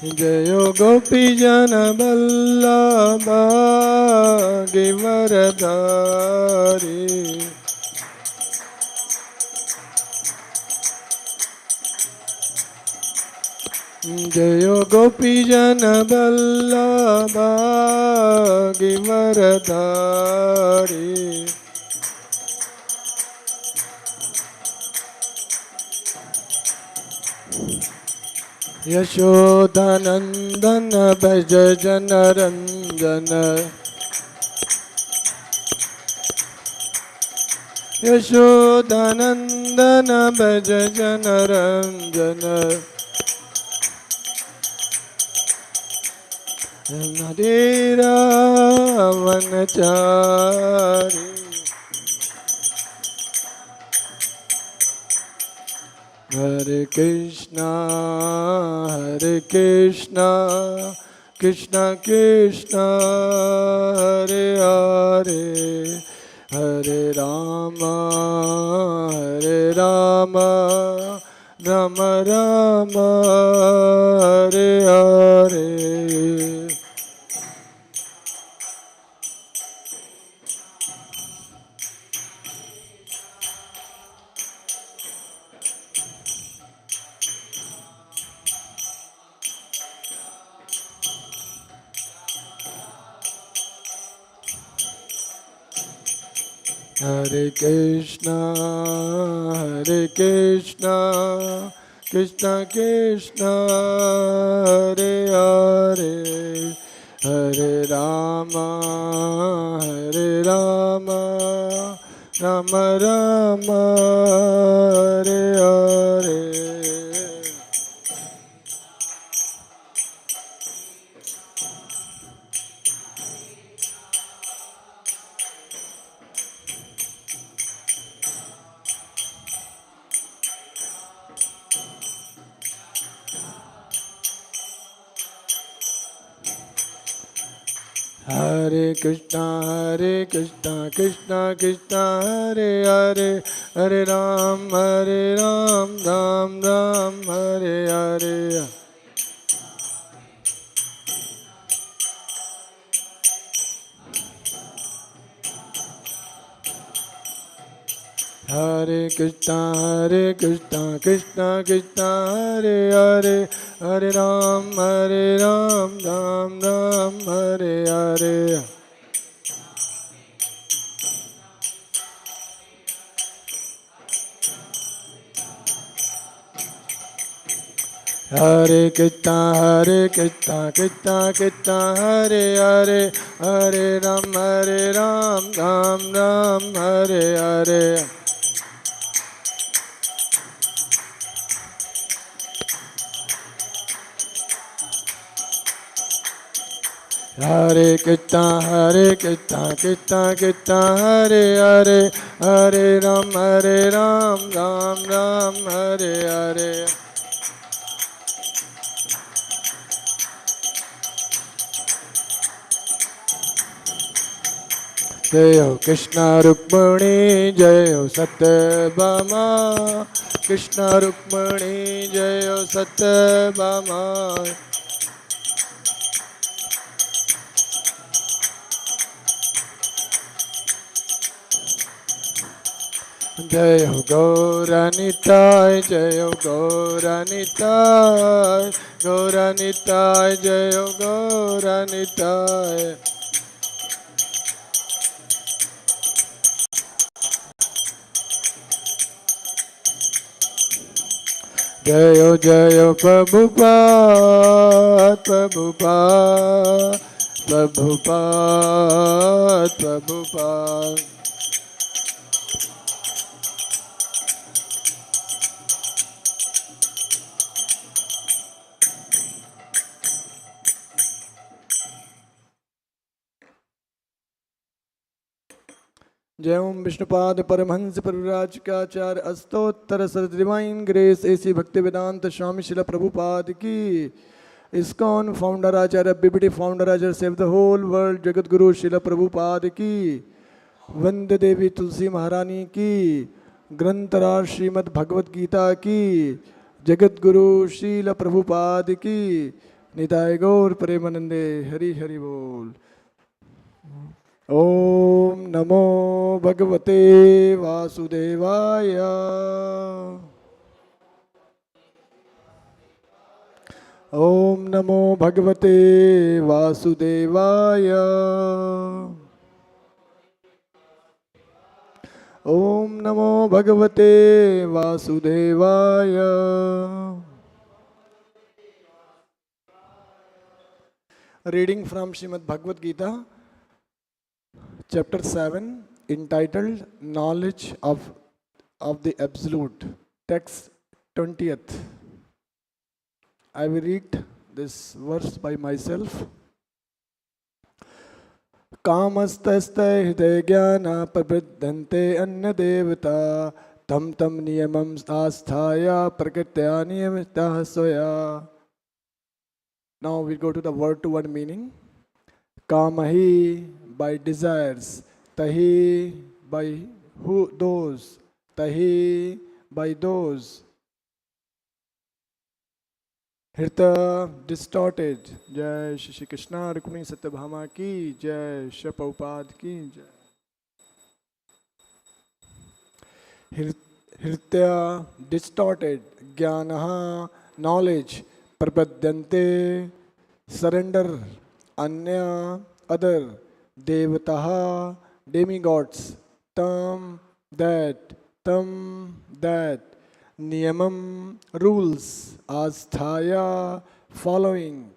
जयो गोपीजन वल्लभा गिरिवरधारी। जयो गोपीजन वल्लभा गिरिवरधारी। यशोदानंदन भज जन रंजन। यशोदानंदन भज जन रंजन। हरे रावणचारी। हरे कृष्णा कृष्णा कृष्णा हरे हरे। हरे Ram Ram Ram Hare Hare. Hare Krishna Krishna Krishna Hare Hare. Hare Rama Rama Rama Hare Hare. Hare Krishna Krishna Krishna Hare Hare. Hare Ram Ram Ram Hare Hare. Hare Krishna Krishna Krishna Hare Hare. Hare Ram Ram Ram Hare Hare. Hare Krishna Krishna Krishna Hare Hare. Hare Ram Ram Ram Hare Hare. Hare Krishna Krishna Krishna Hare Hare. Hare Ram Ram Ram Hare Hare. Jai Ho Krishna Rukmani Jai Ho Satyabhama. Krishna Rukmani Jai Ho Satyabhama. Jai Ho Gauranitai Jai Ho Gauranitai. Gauranitai Jai Ho Gauranitai. Jai Ho Prabhupada Prabhupada Prabhupada Prabhupada. जय ओम विष्णुपाद परमहंस परिव्राजकाचार्य अष्टोत्तर सर divine grace A C Bhaktivedanta Swami Srila Prabhupada की। ISKCON founder आचार्य BBT founder आचार्य सेव द होल वर्ल्ड जगत गुरु शिला प्रभुपाद की। वंदे देवी तुलसी महारानी की। ग्रंथराज श्रीमद् भगवद गीता की। जगत गुरु शिला प्रभुपाद की। निताय गौर प्रेमानंदे हरि हरि बोल। ओम नमो भगवते वासुदेवाय। ओम नमो भगवते वासुदेवाय। ओम नमो भगवते वासुदेवाय। Reading from Srimad-Bhagavad-Gita, chapter 7, entitled Knowledge of the Absolute, text 20th. I will read this verse by myself. कामस्तस्ते हृदय ज्ञान प्रवृद्धन्ते अन्य देवता तम तम नियमम आस्थाय प्रकृत्या नियमितः स्वया. Now we go to the word to word meaning. Kamahi by desires, tahi by who those, tahi by those. Hirta distorted. Jai Shri Krishna Rukmini Satyabhama ki jai, Shri Prabhupada ki jai. Hirtya distorted. Jnanaha knowledge. Prabhadyante surrender. Anya other. Devataha demigods. Tam that. Niyamam rules. Asthaya following.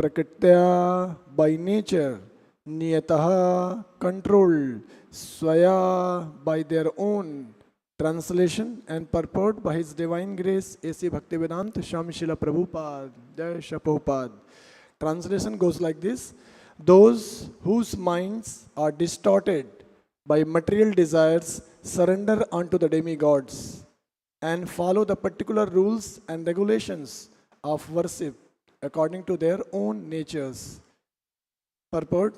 Prakritya by nature. Niyataha controlled. Swaya by their own. Translation and purport by His Divine Grace A.C. Bhaktivedanta Swami Srila Prabhupada. Jai Shri Prabhupada. Translation goes like this. Those whose minds are distorted by material desires surrender unto the demigods and follow the particular rules and regulations of worship according to their own natures. Purport.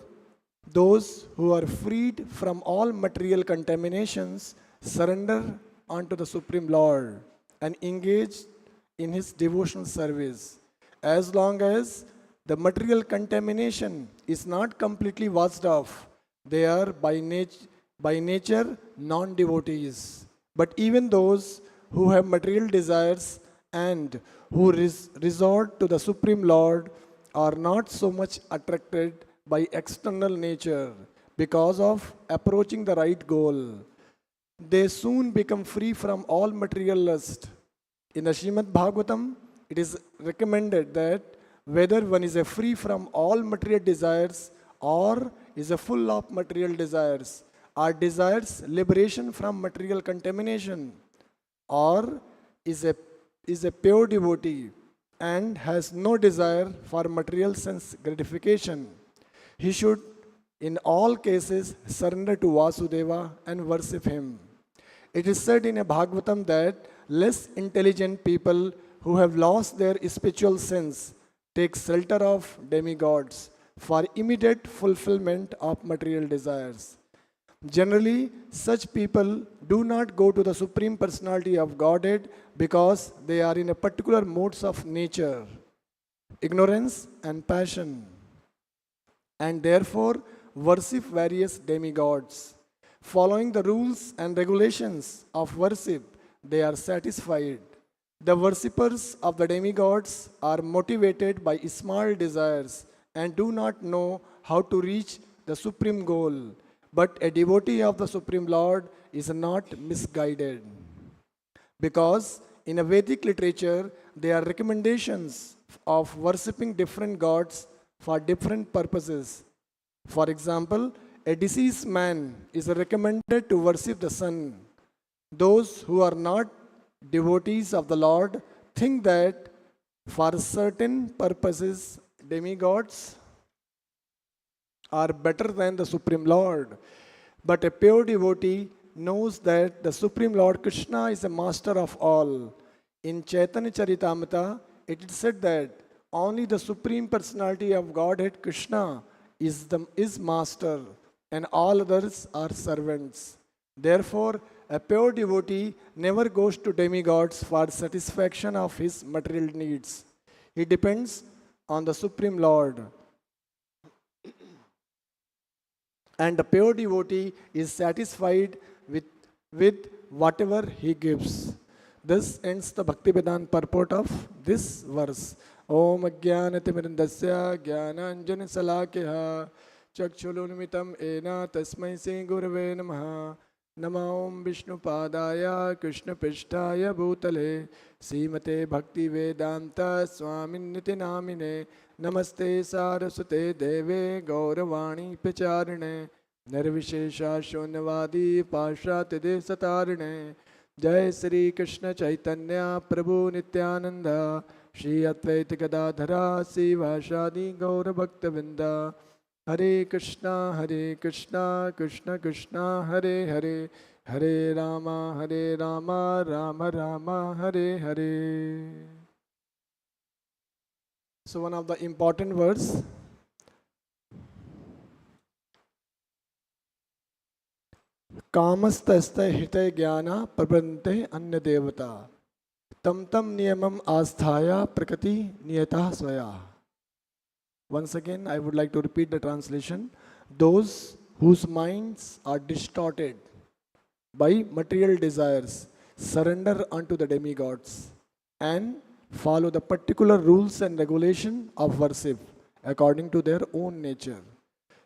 Those who are freed from all material contaminations surrender unto the Supreme Lord and engage in His devotional service. As long as the material contamination is not completely washed off, they are by nature non-devotees. But even those who have material desires and who resort to the Supreme Lord are not so much attracted by external nature because of approaching the right goal. They soon become free from all material lust. In the Srimad-Bhagavatam, it is recommended that whether one is free from all material desires or is full of material desires, or desires liberation from material contamination, or is a pure devotee and has no desire for material sense gratification, he should in all cases surrender to Vasudeva and worship him. It is said in a Bhagavatam that less intelligent people who have lost their spiritual sense take shelter of demigods for immediate fulfillment of material desires. Generally, such people do not go to the Supreme Personality of Godhead because they are in a particular modes of nature, ignorance and passion, and therefore worship various demigods. Following the rules and regulations of worship, they are satisfied. The worshippers of the demigods are motivated by small desires and do not know how to reach the supreme goal. But a devotee of the Supreme Lord is not misguided. Because in a Vedic literature, there are recommendations of worshipping different gods for different purposes. For example, a deceased man is recommended to worship the sun. Those who are not devotees of the Lord think that for certain purposes, demigods are better than the Supreme Lord. But a pure devotee knows that the Supreme Lord Krishna is a master of all. In Chaitanya Charitamrita, it is said that only the Supreme Personality of Godhead Krishna is master and all others are servants. Therefore, a pure devotee never goes to demigods for satisfaction of his material needs. He depends on the Supreme Lord. And the pure devotee is satisfied with whatever he gives. This ends the Bhaktivedanta purport of this verse. Om Ajnanatimidandasya Jnananjana Salakya Chakshulunmitam Ena Tasmai Se Gurave Namaha Namo Om Vishnu Padaya Krishna Pishtaya Bhutale Srimate Bhakti Vedanta Swamin Niti Namine Namaste Saraswate Deve Gauravani Pacharine Nirvishesha Shunavadi Pashatide Satarine Jai Sri Krishna Chaitanya Prabhu Nityananda Shri Advaita Gadadhara Sivashadi Gaura Bhaktavinda Hare Krishna Krishna Krishna Hare Hare Hare Rama Rama Rama Hare Hare. So one of the important words, Kamastasta Hita Jnana Prabhante Anya Devata Tam Tam Niyamam Asthaya Prakati Niyata Swaya. Once again, I would like to repeat the translation. Those whose minds are distorted by material desires surrender unto the demigods and follow the particular rules and regulation of worship according to their own nature.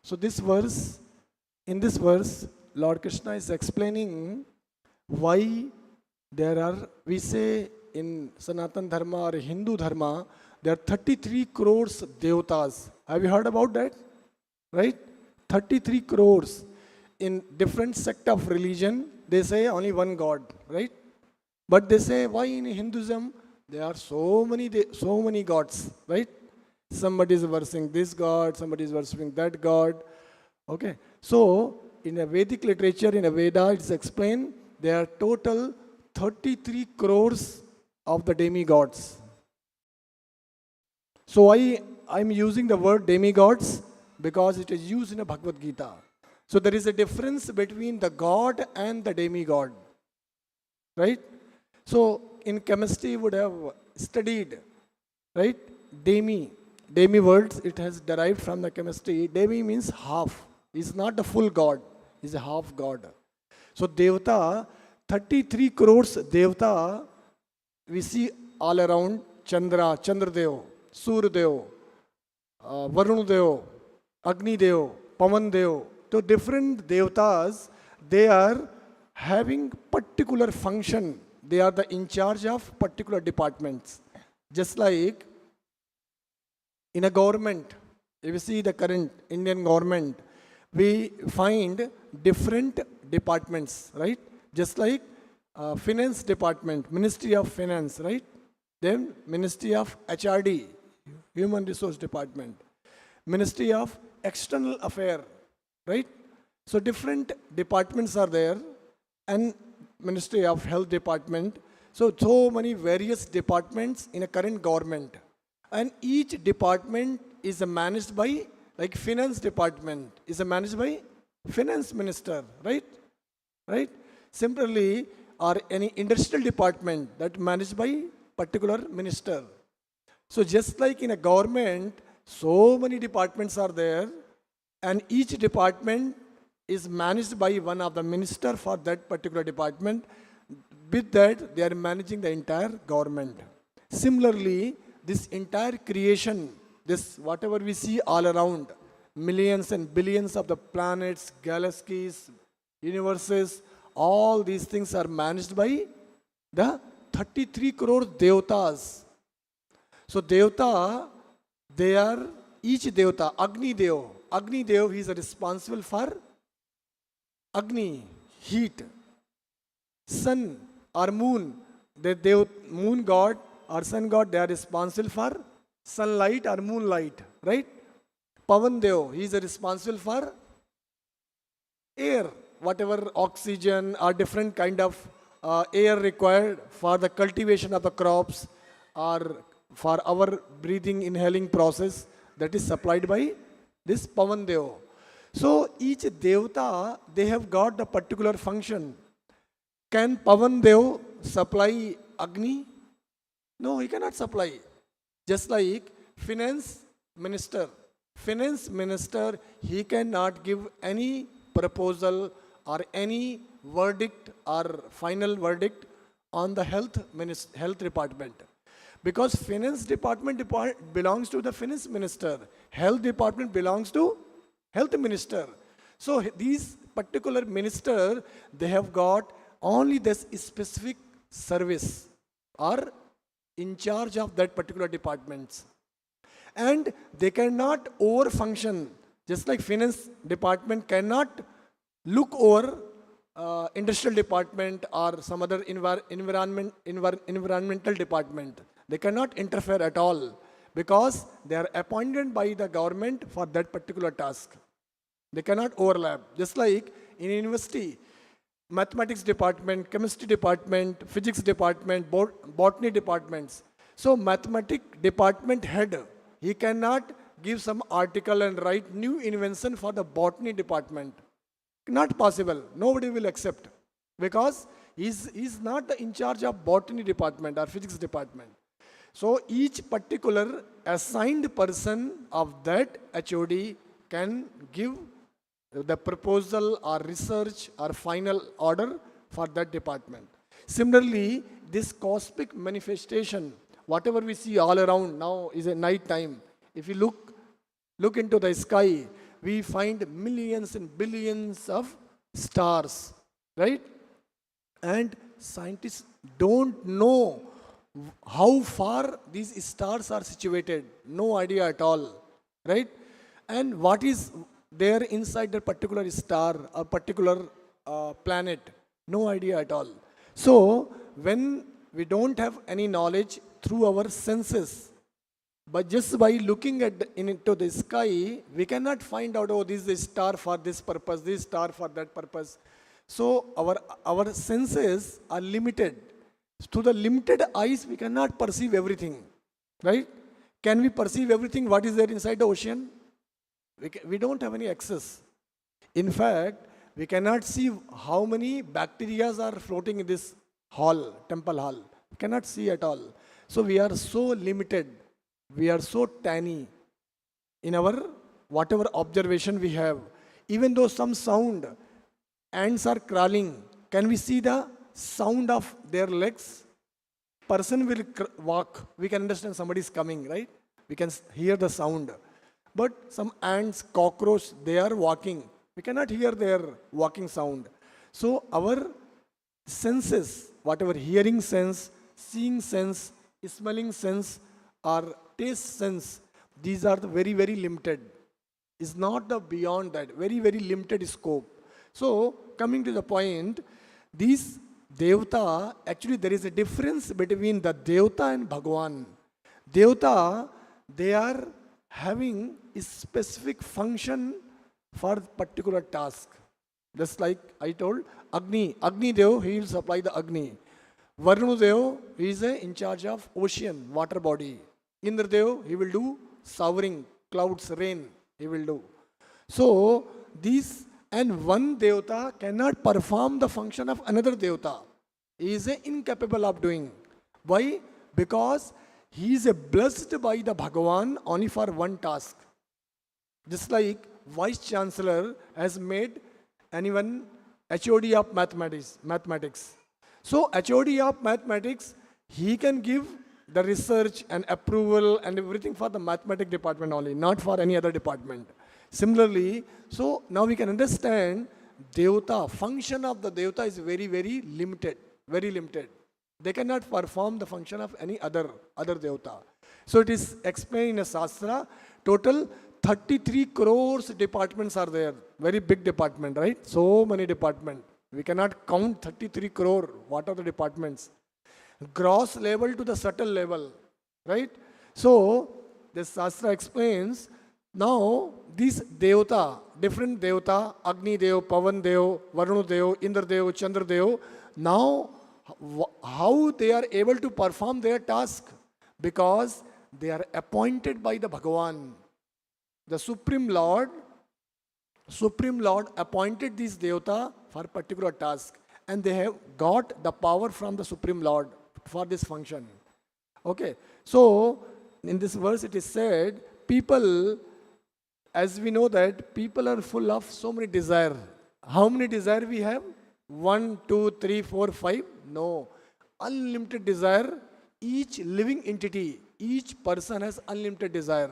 So in this verse, Lord Krishna is explaining why we say in Sanatan Dharma or Hindu Dharma, there are 33 crores devatas. Have you heard about that? Right? 33 crores. In different sect of religion, they say only one God, right? But they say, why in Hinduism there are so many gods, right? Somebody is worshipping this God, somebody is worshipping that God. Okay. So, in a Vedic literature, in a Veda, it's explained there are total 33 crores of the demigods. So I'm using the word demigods because it is used in a Bhagavad-Gita. So there is a difference between the God and the demigod. Right? So in chemistry you would have studied, right? Demi words, it has derived from the chemistry. Demi means half. It's not the full God. It's a half God. So Devata, 33 crores Devata, we see all around Chandradev, Surdev, Varunadev, Agni Dev, Pavan Dev. So different devatas, they are having particular function. They are in charge of particular departments. Just like in a government, if you see the current Indian government, we find different departments, right? Just like finance department, Ministry of Finance, right? Then Ministry of HRD, Human Resource Department, Ministry of External Affairs, right? So different departments are there, and Ministry of Health Department. So many various departments in a current government, and each department is managed by, like Finance Department is managed by Finance Minister, right? Right? Similarly, or any industrial department that managed by particular minister. So just like in a government, so many departments are there, and each department is managed by one of the minister for that particular department. With that, they are managing the entire government. Similarly, this entire creation, this whatever we see all around, millions and billions of the planets, galaxies, universes, all these things are managed by the 33 crore devatas. So devata, they are each devata, Agni Dev. Agni Dev, he is responsible for Agni, heat. Sun or moon, the moon god or sun god, they are responsible for sunlight or moonlight, right? Pavan Dev, he is responsible for air, whatever oxygen or different kind of air required for the cultivation of the crops or for our breathing, inhaling process, that is supplied by this Pavan Dev. So each devata, they have got the particular function. Can Pavan Dev supply Agni? No, he cannot supply. Just like finance minister. Finance minister, he cannot give any proposal or any verdict or final verdict on the health department. Because finance department belongs to the finance minister. Health department belongs to health minister. So these particular minister, they have got only this specific service or in charge of that particular departments. And they cannot over function, just like finance department cannot look over industrial department or some other environmental department. They cannot interfere at all because they are appointed by the government for that particular task. They cannot overlap. Just like in university, mathematics department, chemistry department, physics department, botany departments. So mathematics department head, he cannot give some article and write new invention for the botany department. Not possible. Nobody will accept because he's not in charge of botany department or physics department. So each particular assigned person of that HOD can give the proposal or research or final order for that department. Similarly, this cosmic manifestation, whatever we see all around now is a night time. If you look into the sky, we find millions and billions of stars, right? And scientists don't know how far these stars are situated. No idea at all, right? And what is there inside that particular star, a particular planet? No idea at all. So when we don't have any knowledge through our senses, but just by looking into the sky, we cannot find out, oh, this is a star for this purpose, this star for that purpose. So our senses are limited. To the limited eyes, we cannot perceive everything, right? Can we perceive everything what is there inside the ocean? We don't have any access. In fact, we cannot see how many bacteria are floating in this hall, temple hall. We cannot see at all. So we are so limited. We are so tiny in our whatever observation we have. Even though some sound, ants are crawling, can we see the sound of their legs? Person will walk. We can understand somebody is coming, right? We can hear the sound. But some ants, cockroach, they are walking. We cannot hear their walking sound. So our senses, whatever hearing sense, seeing sense, smelling sense, or taste sense, these are the very, very limited. It's not the beyond that, very, very limited scope. So coming to the point, these Devta, actually there is a difference between the Devta and Bhagavan. Devta, they are having a specific function for particular task. Just like I told, Agni Dev, he will supply the Agni. Varunu Dev, he is in charge of ocean, water body. Indra Dev, he will do showering, clouds, rain, he will do. So these, and one Devta cannot perform the function of another Devta. He is incapable of doing. Why? Because he is blessed by the Bhagavan only for one task. Just like Vice Chancellor has made anyone HOD of mathematics. So HOD of mathematics, he can give the research and approval and everything for the mathematics department only, not for any other department. Similarly, so now we can understand Devta, function of the Devta is very, very limited, very limited. They cannot perform the function of any other Devta. So it is explained in a Shastra, total 33 crores departments are there. Very big department, right? So many departments. We cannot count 33 crore. What are the departments? Gross level to the subtle level, right? So this Shastra explains, now these Devta, different Devta, Agni Dev, Pavan Dev, Varunu Dev, Indra Dev, Chandra Dev, now how they are able to perform their task? Because they are appointed by the Bhagavan. The Supreme Lord appointed these Devta for particular task, and they have got the power from the Supreme Lord for this function. Okay, so in this verse it is said, people, as we know that people are full of so many desire. How many desire we have? 1, 2, 3, 4, 5? No. Unlimited desire. Each living entity, each person has unlimited desire.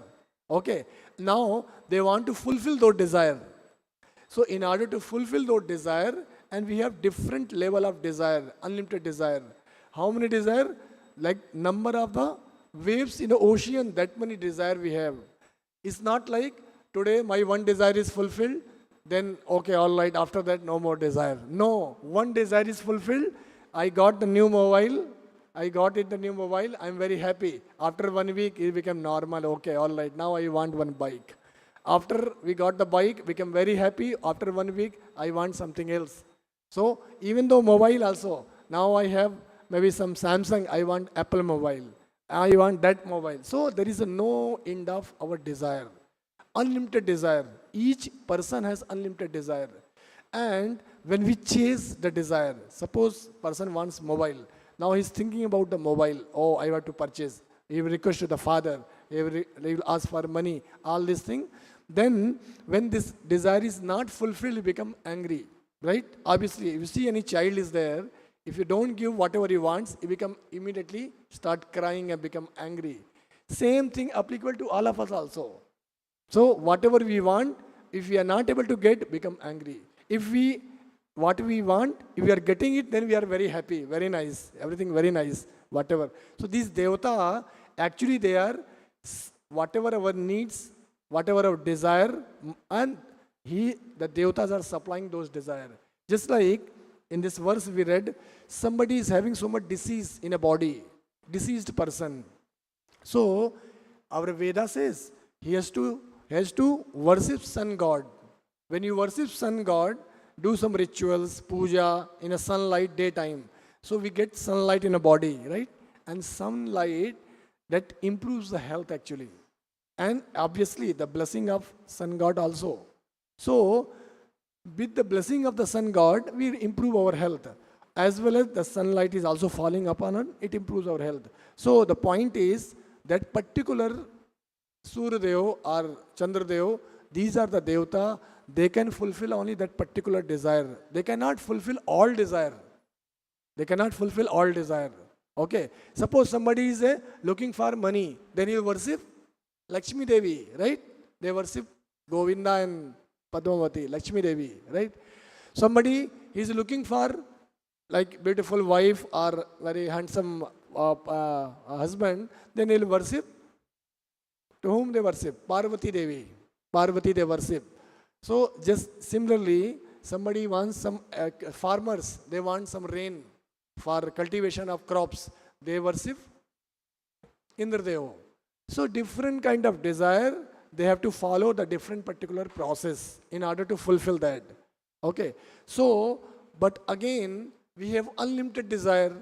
Okay. Now they want to fulfill those desire. So in order to fulfill those desire, and we have different level of desire, unlimited desire. How many desire? Like number of the waves in the ocean, that many desire we have. It's not like today my one desire is fulfilled, then okay, all right, after that no more desire. No, one desire is fulfilled. I got the new mobile. I'm very happy. After 1 week, it became normal. Okay, all right, now I want one bike. After we got the bike, became very happy. After 1 week, I want something else. So even though mobile also, now I have maybe some Samsung, I want Apple mobile. I want that mobile. So there is a no end of our desire. Unlimited desire. Each person has unlimited desire. And when we chase the desire, suppose person wants mobile. Now he's thinking about the mobile. Oh, I want to purchase. He will request to the father. He will ask for money. All these things. Then when this desire is not fulfilled, he become angry. Right? Obviously, if you see any child is there, if you don't give whatever he wants, he become immediately start crying and become angry. Same thing applicable to all of us also. So whatever we want, if we are not able to get, become angry. What we want, if we are getting it, then we are very happy, very nice, everything very nice, whatever. So these devata, actually they are whatever our needs, whatever our desire, and the devatas are supplying those desire. Just like in this verse we read, somebody is having so much disease in a body, diseased person. So our Veda says he has to worship sun god. When you worship sun god, do some rituals, puja in a sunlight daytime. So we get sunlight in a body, right? And sunlight that improves the health actually. And obviously the blessing of sun god also. So with the blessing of the sun god, we improve our health. As well as the sunlight is also falling upon it, it improves our health. So the point is that particular Suryadev or Chandradev, these are the devata, they can fulfill only that particular desire. They cannot fulfill all desire. Okay. Suppose somebody is looking for money, then you worship Lakshmi Devi, right? They worship Govinda and Padmavati, Lakshmi Devi, right? Somebody is looking for like beautiful wife or very handsome husband, then he'll worship. To whom they worship? Parvati Devi. Parvati they worship. So just similarly, somebody wants some farmers, they want some rain for cultivation of crops. They worship Indradeva. So different kind of desire, they have to follow the different particular process in order to fulfill that. Okay. So, but again, we have unlimited desire,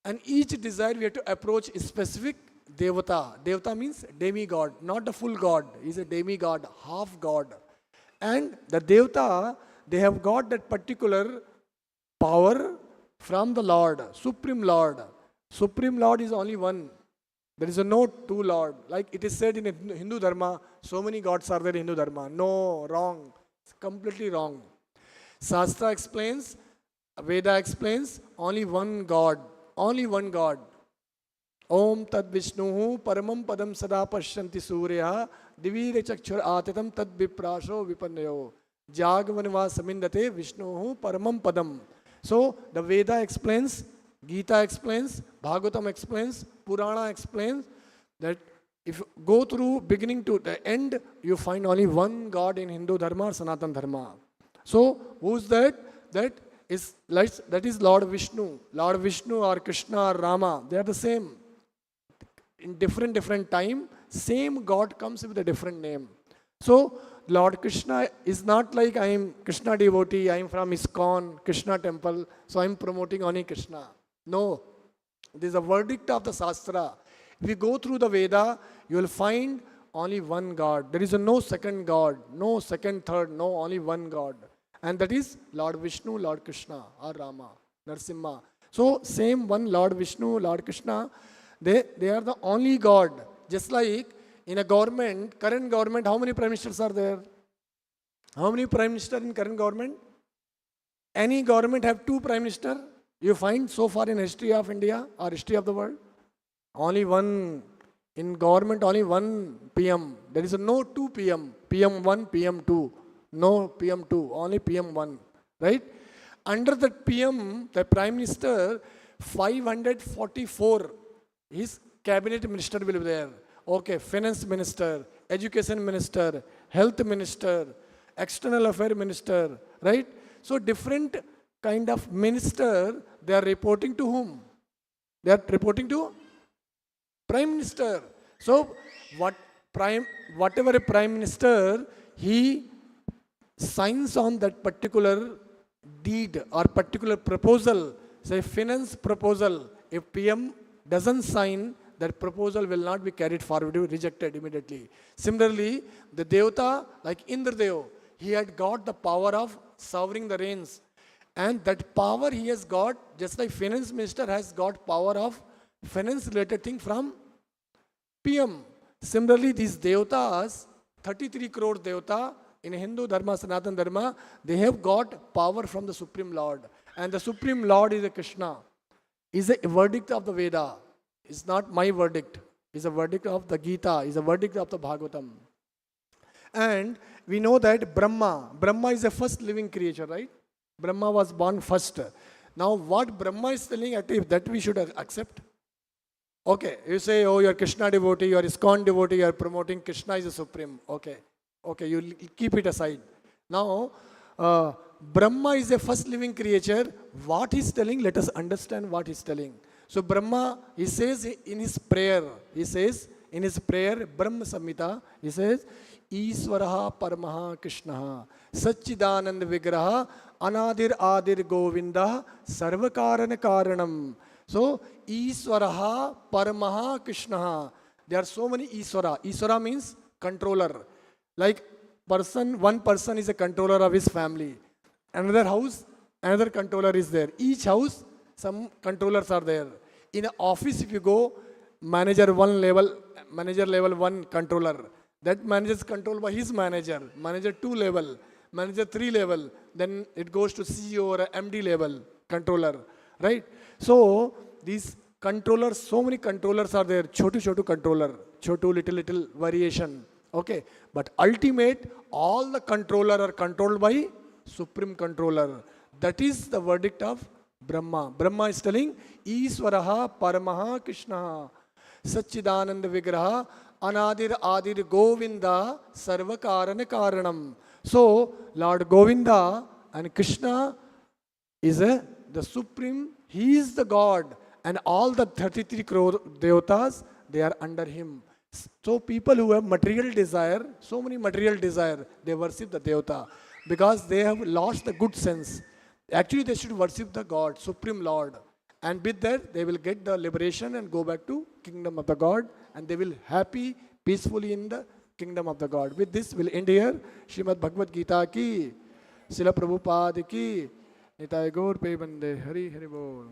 and each desire we have to approach a specific devata. Devata means demigod, not the full god. He is a demigod, half god. And the devata, they have got that particular power from the Lord, Supreme Lord. Supreme Lord is only one. There is no two Lord. Like it is said in Hindu Dharma, so many gods are there in Hindu Dharma. No, wrong. It's completely wrong. Shastra explains, Veda explains, only one God. Only one God. Om tad Vishnuhu paramam padam sada pashyanti surya divire chakshur atitam tad viprasho vipannayo jagvanva samindate Vishnuhu paramam padam. So the Veda explains, Gita explains, Bhagavatam explains, Purana explains that if you go through beginning to the end, you find only one God in Hindu Dharma or Sanatan Dharma. So who's that? That is Lord Vishnu. Lord Vishnu or Krishna or Rama, they are the same. In different time, same God comes with a different name. So Lord Krishna is not like I am Krishna devotee, I am from ISKCON, Krishna temple, so I am promoting only Krishna. No, this is a verdict of the Shastra. If you go through the Veda, you will find only one God. There is no second God, no second, third, no, only one God. And that is Lord Vishnu, Lord Krishna, or Rama, Narsimha. So same one Lord Vishnu, Lord Krishna, they are the only God. Just like in a government, current government, how many prime ministers are there? How many prime ministers in current government? Any government have 2 prime minister? You find so far in history of India or history of the world? Only one. In government, only one PM. There is no 2 PM. PM1, PM2. No PM2, only PM1. Right? Under that PM, the Prime Minister, 544, his cabinet minister will be there. Okay, Finance Minister, Education Minister, Health Minister, External Affairs Minister, right? So different kind of minister, they are reporting to whom? They are reporting to Prime Minister. So whatever a Prime Minister, he signs on that particular deed or particular proposal, say finance proposal. If PM doesn't sign, that proposal will not be carried forward, rejected immediately. Similarly, the Devata, like Indradev, he had got the power of sovereign the reins. And that power he has got, just like finance minister has got power of finance related thing from PM. Similarly, these Devatas, 33 crore Devata, in Hindu Dharma, Sanatana Dharma, they have got power from the Supreme Lord. And the Supreme Lord is a Krishna. Is a verdict of the Veda. It's not my verdict. It's a verdict of the Gita. It's a verdict of the Bhagavatam. And we know that Brahma is the first living creature, right? Brahma was born first. Now what Brahma is telling, that we should accept. Okay, you say, oh, you are Krishna devotee, you are ISKCON devotee, you are promoting Krishna is the supreme. Okay, you keep it aside. Now, Brahma is the first living creature. What he's telling, let us understand what he's telling. So Brahma, he says in his prayer, Brahma Samhita, he says, Iswaraha Paramaha Krishnaha, Satchidananda Vigraha, Anadir Adir Govinda, Sarvakarana Karanam. So, Iswaraha Paramaha Krishnaha. There are so many Iswara. Iswara means controller. Like one person is a controller of his family. Another house, another controller is there. Each house, some controllers are there. In an office, if you go, manager level 1 controller. That manager is controlled by his manager 2 level, manager 3 level. Then it goes to CEO or MD level controller, right? So these controllers, so many controllers are there. Chotu controller, chotu little variation. Okay, but ultimate, all the controller are controlled by supreme controller. That is the verdict of Brahma. Brahma is telling, Iswaraha Paramaha Krishna, Satchidananda Vigraha, Anadir Adir Govinda, Sarvakarana Karanam. So, Lord Govinda and Krishna is the supreme, he is the God, and all the 33 crore devatas, they are under him. So people who have material desire, so many material desire, they worship the devata because they have lost the good sense. Actually, they should worship the God, Supreme Lord. And with that, they will get the liberation and go back to kingdom of the God, and they will happy, peacefully in the kingdom of the God. With this, we'll end here. Srimad-Bhagavad-Gita ki, Srila Prabhupada ki, Nitai Gaur Pe Bande, Hari Hari Bol.